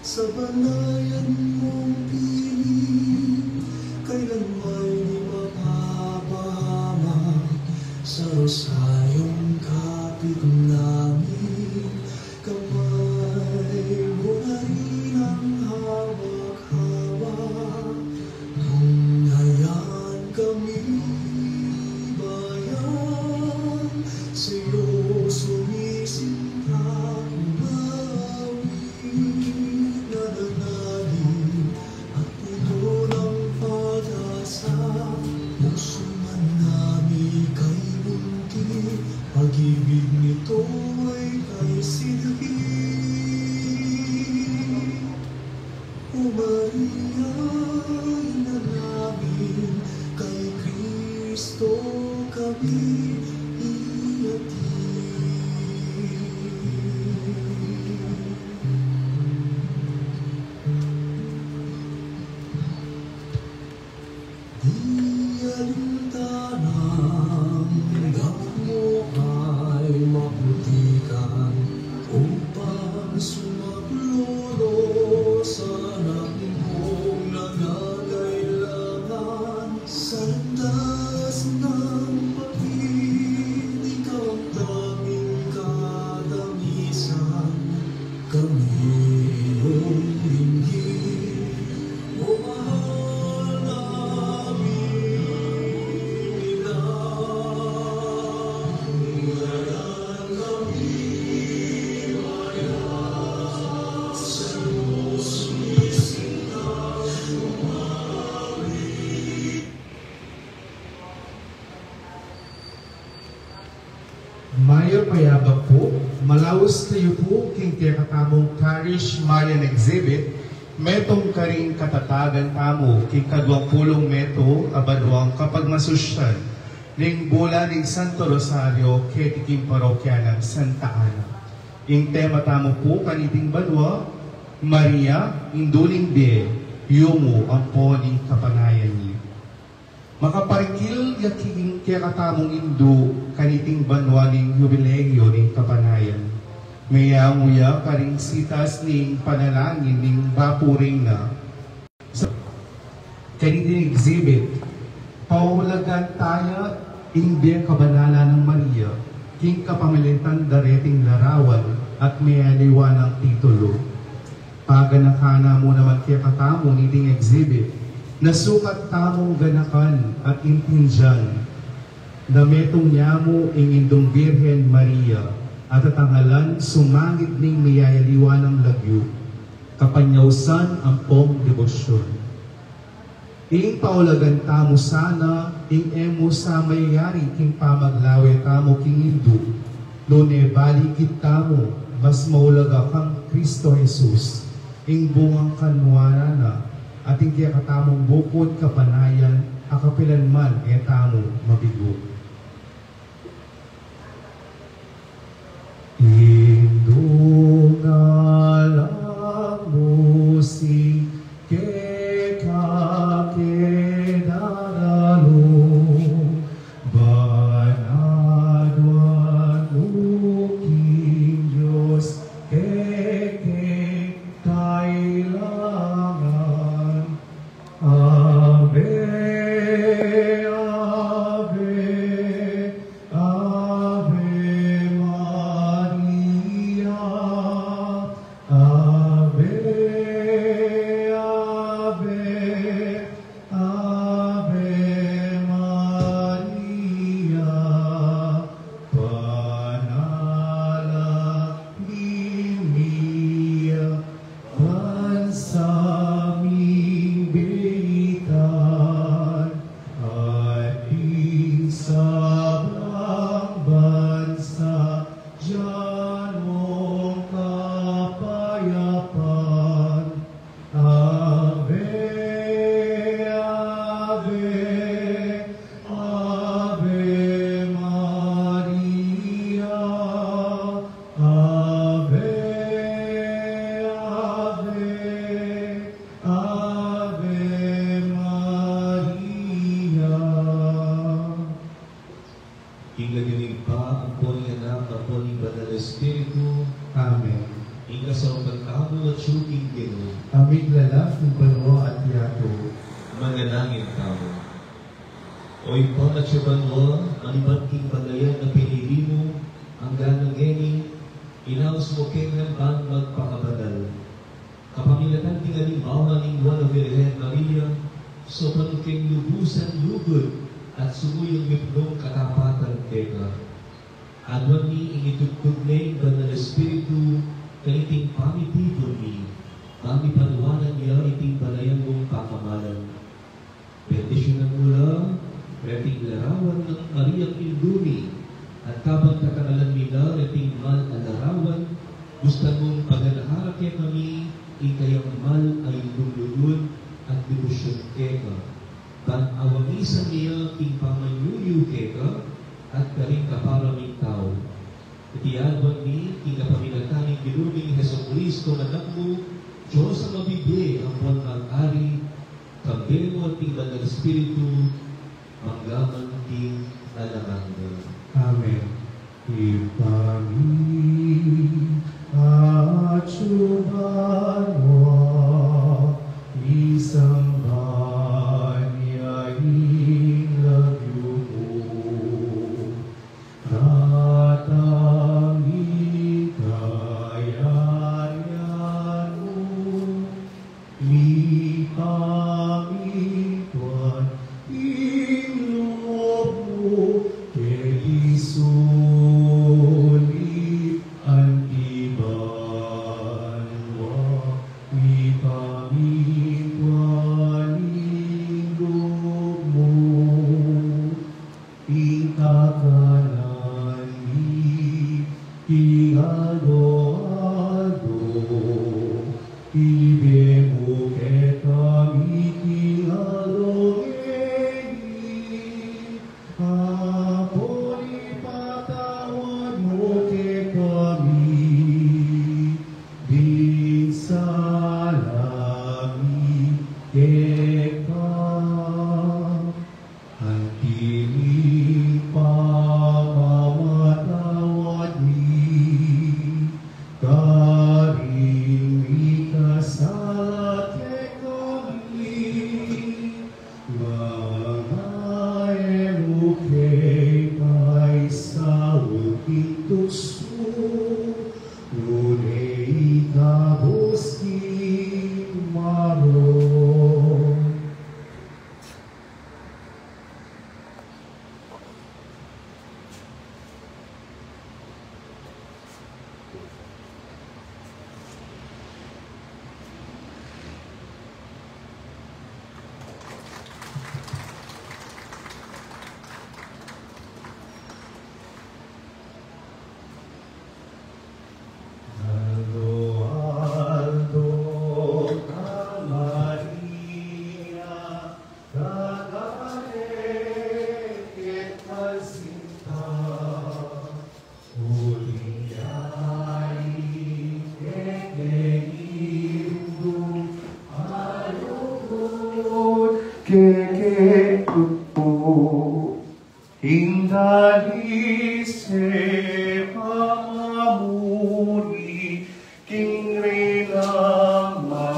sa banayan mong piling, kailan may di mapapahama sa rosaryong kapit namin. Kamay mo na rin ang hawak-hawak nung hayaan kami bayan. Sa'yo sumisinta umawit na nananalig at puno ng pag-asa. Puso man namin kay bunti, pag-ibig nito ay kay silbi. O Maria, ina namin, kay Kristo kami ihatid. Di alintanang gamit mo ay maputikan upang sumaklolo sa anak mong nangangailangan. Sa landas ng pag-ibig, ikaw ang daming kadamisan. Kami iyong hinggil, o mahal namin ilang. Ngayon kami bayan, sa'yo sumisinta umawit. Mayor payabak po, malawas tayo po king katamong Parish Marian Exhibit, metong karing katatagan tamo king 20 meto abadwang kapag masosyal ning bola ning Santo Rosario ketiking parokya ng Santa Ana. Ing tema tamo po kaniting badwa, Maria induling de yumo ang po ning kapanayan niyo. Makaparikil yaking kaya katamong Indo kaniting banwa ning jubileo ning kapanayan. Mayamuya karing sitas ning panalangin ning bapuring na. Kaniting exhibit, paulagan tayo hindi kabanala ng Maria, king kapamilitan dareting larawan at may aliwan ng titulo. Paganakana mo naman kaya katamong niting exhibit, nasukat tamong ganakan at impinjan na metong nyamo ing indong Birhen Maria at atangalan sumangit ning mayayaliwan ng lagyo kapanyausan ang pong debosyon. Ing paulagan tamo sana ing emo sa mayayari king pamaglawe tamo king Indo no ne balikit tamo mas maulaga kang Kristo Jesus ing bungang kanwana na ating kaya katamong bukod kapanayan, akapilan man kaya tamo mabigo. Indungalang musik kekakedaralo, banaduan uking Diyos kailangan. Ave, Ave, Ave Maria, Ave, Ave, Ave Maria, panalangin niya, Mamiglalak ng banwa at yato. Manalangin tao. O ipang at siya banwa, ang ibanting balayan na pinili mo, ang ganang geni, inaos mo kailan bang magpakabadal. Kapamilakan tingalimbawa ng Juan of Virgen Maria, so panuking lubusan lugod at sumuyong mipnong katapatan teka. Adwan ni initugtog na yung banal Espiritu, kaniting pamitipon ni, kami panuwanan niya iting balayan mong pakamalan. Bendisyon ng mula, reting larawan ng Mariang Induni, at kabang kakanalan nila, reting mal alarawan, gustan mong paganaharap kaya kami, ikayang mal ay lumulun at debosyon keka. Tan-awangisan niya king pamanyuyu keka, at karing kaparaming tao. Itiadwan ni, king kapaminataning ginuming Heso Kristo anak mo, Diyos ang mabibigay ang buwan ng ari, kambelo at ting banal Espiritu, manggaman ting alamanda. Amen. Ipami at sumanwa, isang banyaing lagyo mo, ratang ikayayan mo, ipamituan iloob mo, Sulit antibanwa, ipamituaninog mo, itakanan ni Tingado-ado, ibe mo ketami Tingado-eni, Apon ipatawad mo kay kami, di salami keka, ang tiling pamamatawad ni, karing ikasat kay kami, mga elukay kay sa ulkintukso, ngunit ikabos di maroon. Aldo, Aldo, Maria, Gagare, Ketal Sinta, Uliyay, Kekehindu, Alugod, Keketutu, Hindali se pamamuni, King Renama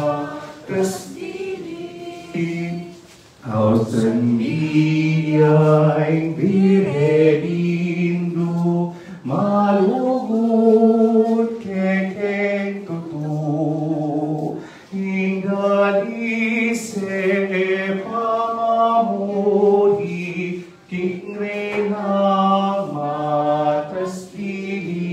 Kastili, Ausen iyay birherindu, malugod kekeng tutu, Hindali se pamamuni, King Renama Kastili,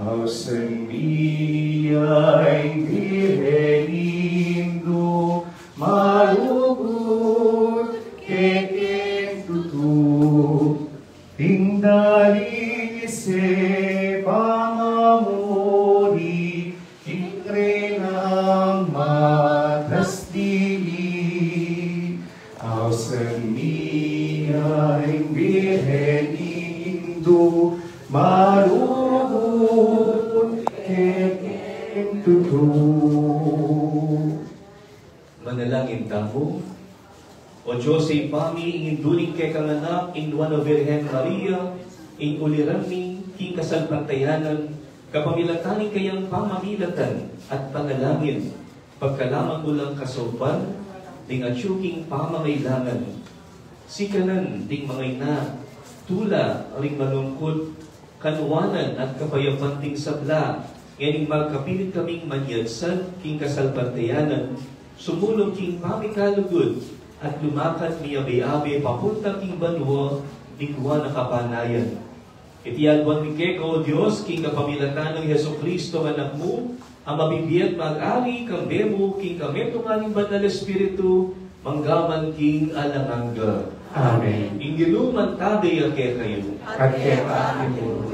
Ausen iyay birherindu, malugod kekeng tutu, Hindali se pamamuni, King Renama Kastili, Ausen iyay birherindu, malugod kekeng tutu. Manalangin tamo. O Diyos ay pami, ingin duling kay kang anak, in Juan of Virgen Maria, in ulirami, king kasalpantayanan, kapamilatanin kayang pamamilatan at panalangin, pagkalaman mo lang kasulpan, ding atyuking pamangailangan, sikanan ding mga ina, tula ring malungkot, kanuwanan at kapayapan ting sabla, ngayon magkapilit kaming manyadsan king kasalbantayanan, sumulong king pamikalugod, at lumakad ni abe-abe papunta king banwa, dingwa na kapanayan. Itiyadwan ni Keko, Diyos, king kapamilatan ng Yeso Kristo, anak mo, ang mabibiyat mag-ari, kang bemo, king kameto nga ng Banal Espiritu, manggaman king alangangga. Amen. Ingiluman taday ake kayo. At kaya mo.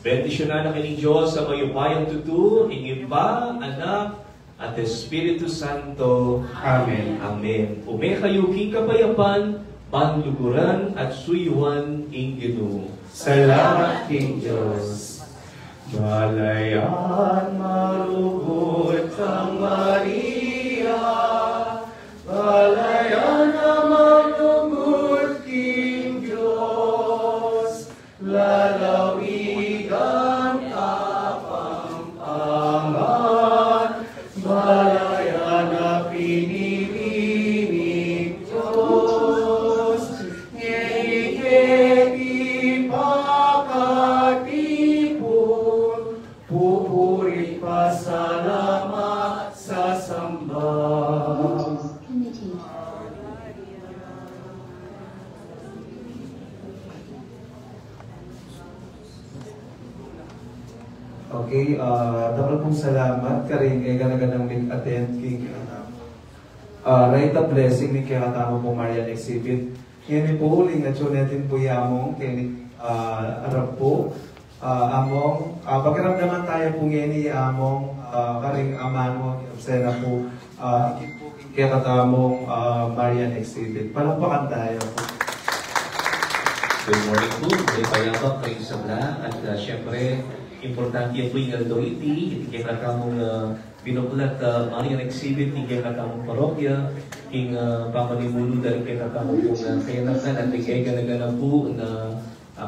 Bendisyonan na kining Diyos sa mayupayang tutu, ingin pa, anak, at Espiritu Santo. Amen. Amen. Ume kayo king kapayapan, panluguran at suyuan ing Ginoo. Salamat King Diyos. Malayan marugod kang Maria, malayan na marugod King Diyos, lalawigan kapampangan, malayan na pinili ni Diyos, ngayiketi pakatipon, pupuri pasalamat sa samba. Okay, dapat pong salamat karing kay ganaganang attend king right a blessing ni kaya katamo po Marian Exhibit. Yan po uling at yun natin po yamong kay Arab po among pagkaramdaman tayo po ngayon among karing amano obsena po kaya katamong Marian Exhibit. Palakpakan tayo po. Good morning po. May payabak kayo sa bla. At syempre, importante po yung Aldoiti. Hindi kaya kakamong binuklat Marian Exhibit. Hindi kaya kakamong parokya. King pamanimulo dahil kaya kakamong po na kainakan. At kaya ganagana po na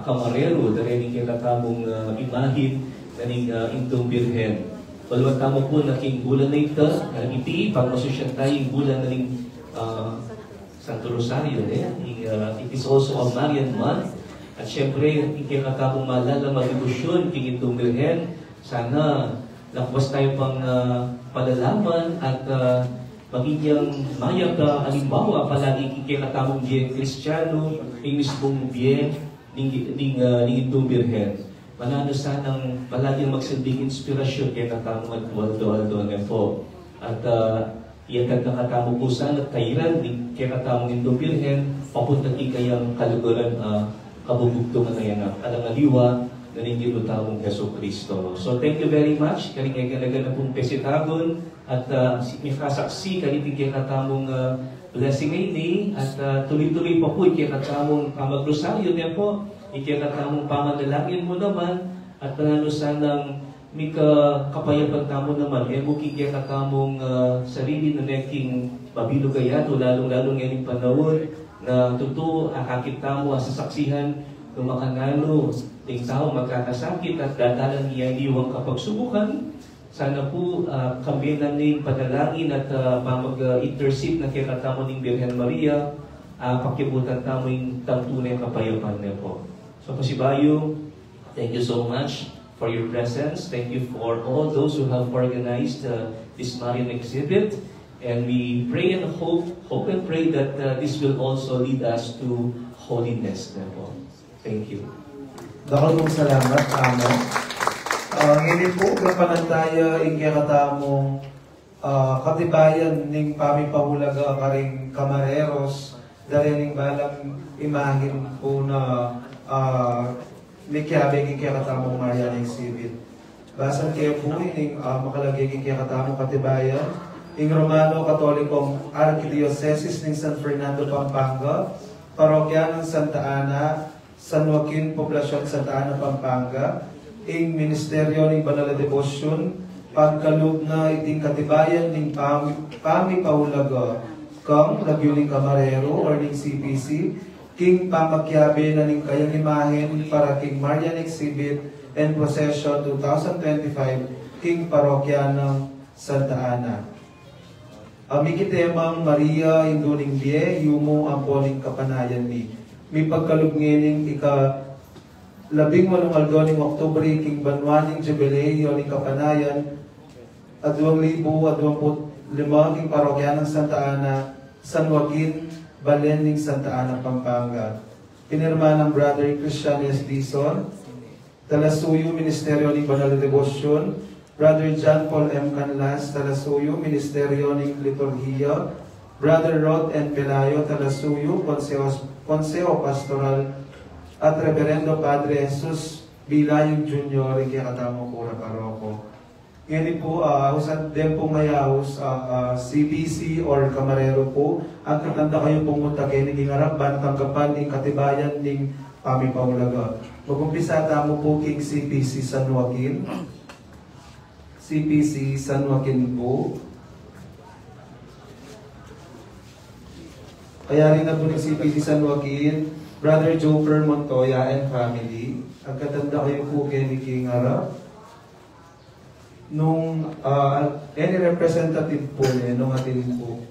kamarero dahil hindi kaya kakamong imahin na ning Intong Birhen. Balwat tamo po na king bulan na ito. Iti, pang-masosyan tayo yung bulan na ning Santo Rosario. It is also a Marian month. At syempre, ikikakabong malala mag-ibusyon, king Intong Birhen. Sana lakwas tayo pang palalaman at magiging mayag halimbawa palagi ikikakabong bien Kristiyano, yung mismong bien ning Intong Birhen. Manano sanang palaging magsilbing inspirasyon kaya katamong at Waldo po. At iyan kakatamo po sana kairan ni kaya katamong Intong Birhen papunta kayang kaluguran kabubugtungan na yan alang aliwa na ninyo tamong Yeso Kristo. So thank you very much. Karing galaga na pong pesitagon at may kasaksi kaniting kaya katamong blessing ngayon at tuloy-tuloy pa po kaya katamong pamagrosaryo niya po. Ikikatamong pamanalangin mo naman at panano sanang may kapayapan tamo naman. E mo kikikatamong sarili na neking pabilugayato lalong-lalong ngayon panahon na totoo akakita mo sasaksihan ng makanalo ting tao magkakasakit at dadalan niya iwang kapagsubukan. Sana po kami na ning panalangin at mag-intercede na kikatamo ng Birhen Maria pakibutan tamo yung tangtunay kapayapan niya po. So Pasibayo, thank you so much for your presence. Thank you for all those who have organized this Marian exhibit. And we pray and hope and pray that this will also lead us to holiness. Therefore, thank you. Dakal pong salamat, Amo. Ngayon po, kapanantaya yung katamong katibayan ng pamipahulaga karing kamareros dahil ng balang imahin po na may kiabig yung katamong Marian Exhibit. Basan kayo po yung makalagay yung katamong katibayan ing Romano Katolikong Archdiocese ng San Fernando, Pampanga, Parokya ng Santa Ana, San Joaquin, Poblacion Santa Ana, Pampanga, ing Ministeryo ng Banal na Debosyon, pagkaloob na iting katibayan ng pamipahulaga kang Lagyuning Camarero or ng CPC, king pamakyabe na ng kayang imahen para king Marian Exhibit and Procession 2025, king Parokya ng Santa Ana. Mikitemang Maria Induling Bie, Yumo Ampoling Kapanayan ni. May pagkalugngening ika 18 aldoning Oktubre, King Banwaning Jubileo ni Kapanayan, at 2025 King Parokya ng Santa Ana, San Joaquin, Balening, Santa Ana, Pampanga. Pinirma ng Brother Christian S. Dizon, Talasuyo, Ministeryo ni Banal de Devotion, Brother John Paul M. Canlas, Talasuyo, Ministeryo ni Liturgia, Brother Rod N. Pelayo, Talasuyo, Consejo Pastoral, at Reverendo Padre Jesus Bilayog Jr., Ikakatamo Pura Paroko. Ngayon po, usad din pong mayahos, CBC or Camarero po, at katanda kayo pumunta kayo naging harapan, tanggapan ng katibayan ng pamipahulaga. Mag-umpisa tamo po king CPC San Joaquin. CPC San Joaquin po. Kaya rin na po ng CPC San Joaquin, Brother Joper Montoya and family. Ang katanda kayo po kayo ni King Harap. Nung any representative po niya, nung atin po.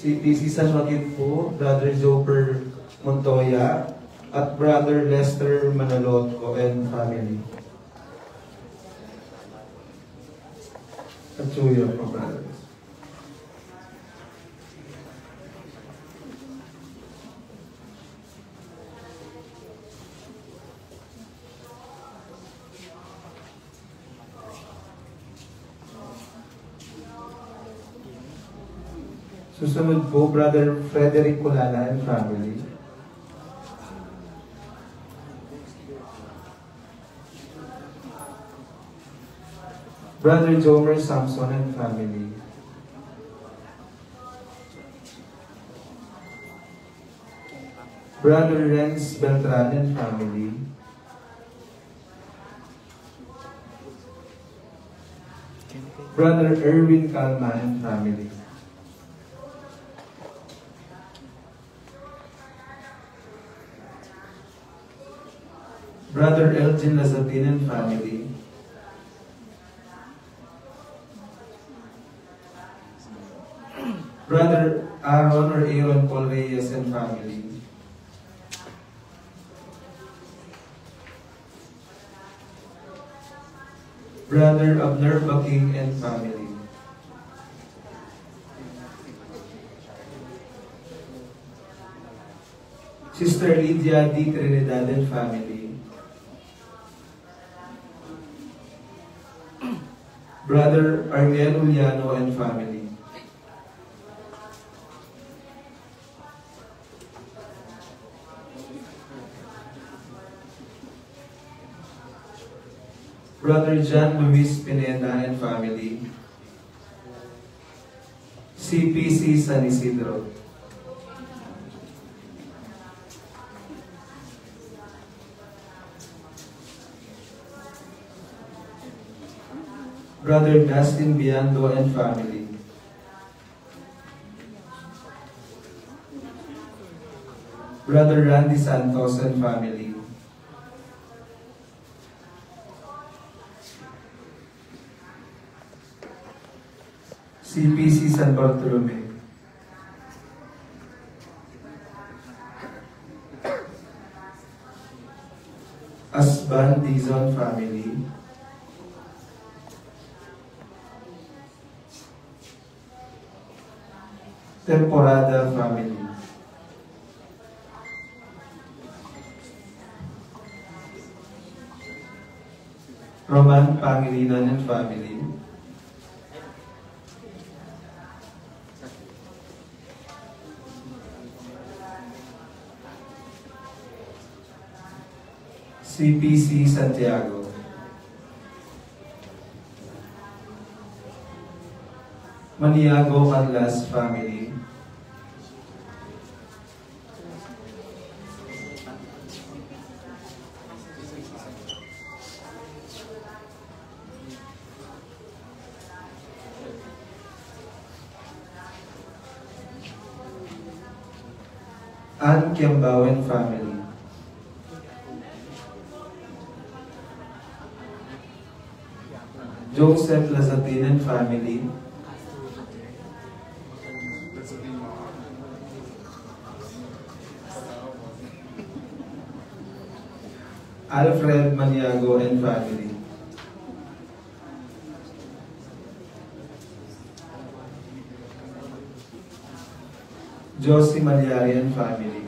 CPC San Joaquin po, Brother Joper Montoya, at Brother Lester Manalotco and family. At suyo po, brothers. Susunod po, Brother Frederick Culala and family. Brother Jomer Samson and family. Brother Renz Beltran and family. Brother Erwin Calma and family. Brother Elgin Lazatin and family. Brother Aaron or Aaron Paul Reyes and family. Brother Abner Baking and family. Sister Lydia D. Trinidad and family. Brother Arnel Uliano and family. Brother John Luis Pineda and family. CPC San Isidro. Brother Dustin Biando and family. Brother Randy Santos and family. CPC San Bartolome. Asban Dizon family. Temporada family. Roman Pangilinan and family. CPC Santiago. Maniago Canlas family. Ann Kiambawen family. Joseph Lazatin and family, Alfred Maniago and family, Josie Malyari and family,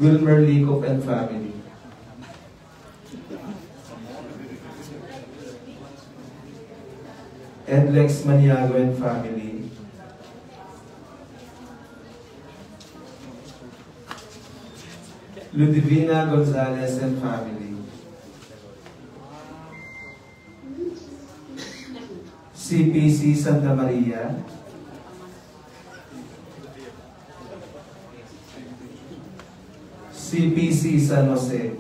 Wilmer Likop and family, and Lex Maniago and family, Ludivina Gonzalez and family, CPC Santa Maria, CPC San Jose,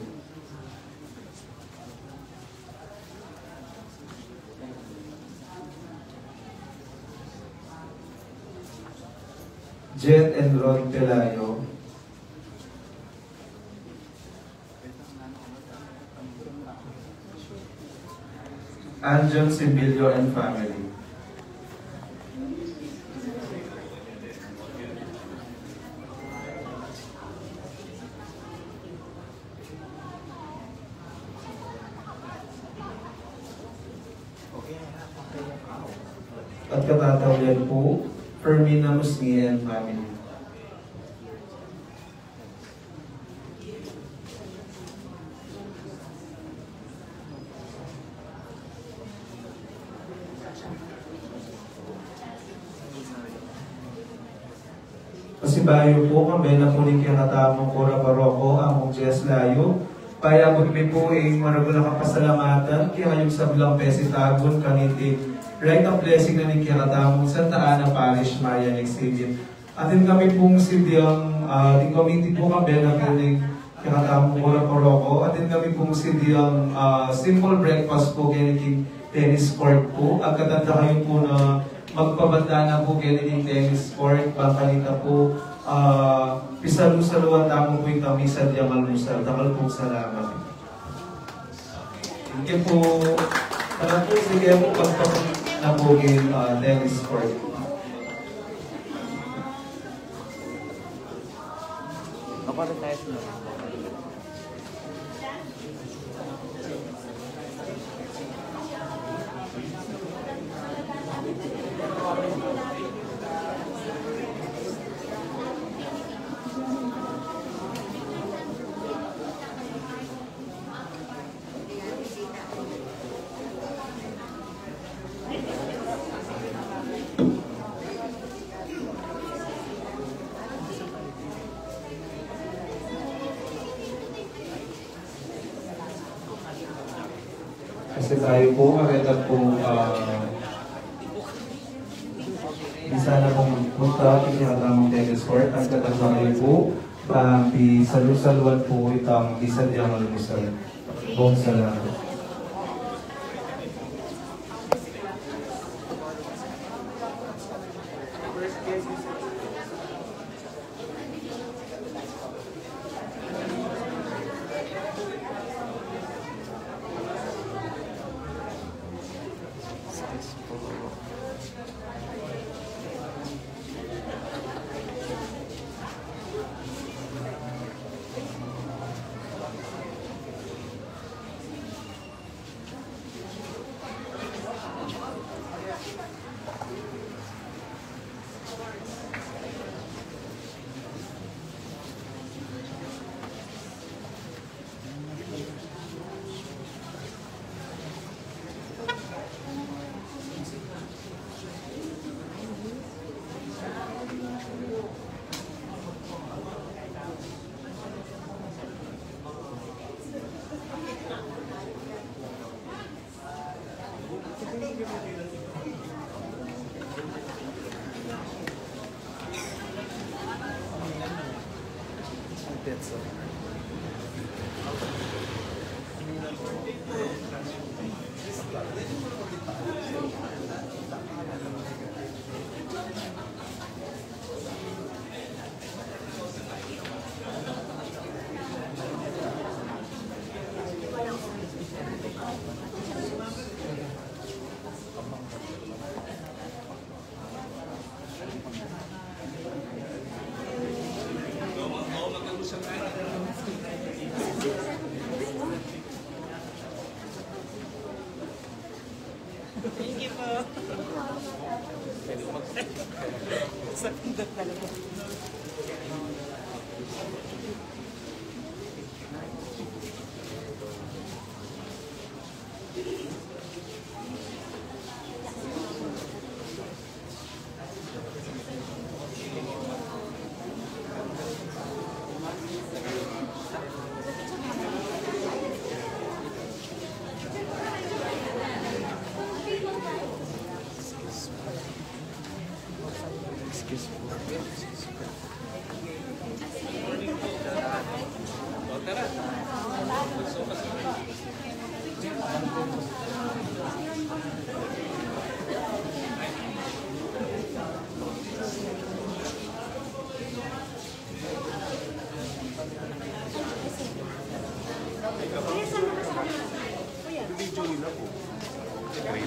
Jet and Rod Pelayo, Anjon Simbilio and family, at katatawayan po, Fermina Musnia and family. Pasibayo po kami na po ni kinatamong Kura Baroko, among Jess Layo. Kaya kami po ay maragulang kapasalamatan, kaya kayong sabilang pesitagon kaniti right of blessing na ni kinatamong Santa Ana Parish, Mayan Exhibit. Atin kami pong silbiyang, di committee po kami na pinig kinatamong Kura Baroko. Atin kami pong silbiyang simple breakfast po kiniking tennis court po. At katanda kayo po na magpabanda na po kiniking tennis court, pangkalita po. Pisalu-saluan tamo po yung kami sa Diamal Musal. Takal po salamat. Thank you po. Tara po, sige po pagpapag na po yung tennis court. Kapag tayo sila. Kasi tayo po, kareta po, isa na pong punta, kinakatamang tennis court, ang katamang po, salu-saluan po itang isa diyang almusal. Buong salamat.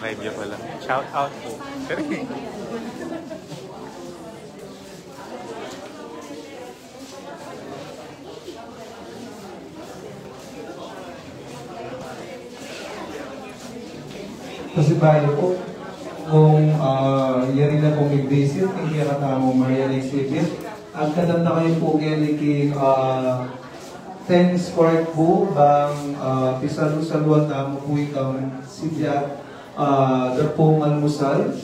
Live niya pala. Shout out po. Kasi bayo po, kung yari na pong i-visit, hindi ka tamang Marian exhibit. Ang kadam na kayo po king tennis court po, bang pisalu-saluan tamo po ikang sidya, pong almusal,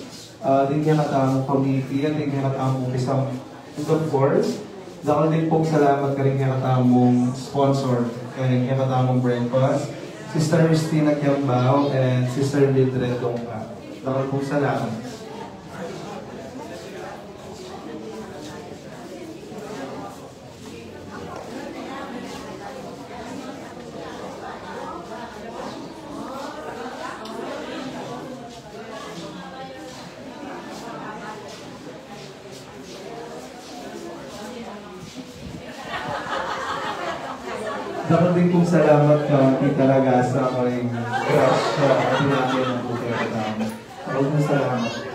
din ka tamang pamilya, din ka tamang isang of course. Dakal din pong salamat ka rin ka tamang sponsor, kaya ka tamang breakfast. Sister Christina Kiambao and Sister Mildred Dongka. Dakal pong salamat. Dakal din pong salamat ka, Tita Ragasa, kay crush sa ating natin ng Bukera Tamo. Dakal pong salamat.